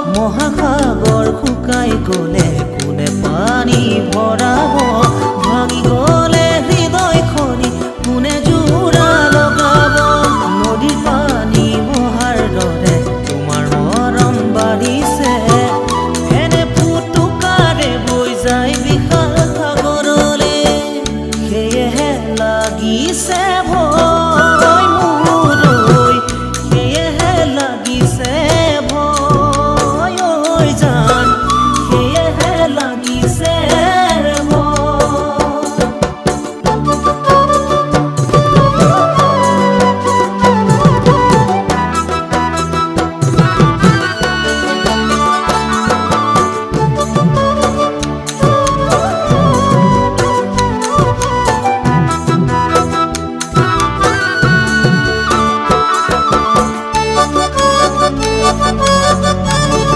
মহাসাগৰ শুকাই গ'লে কোনে পানী ভৰাব ভাঙি গ'লে হৃদয়খনি কোনে জোৰা লগাব নদীৰ পানী বহাৰ দৰে তোমাৰ মৰম বাঢ়িছে এনে ফুটুকাৰে বৈ যায় বিশাল সাগৰলে সেয়েহে লাগিছে ভয় মোৰ সেয়েহে লাগিছে ভয় ঐ জান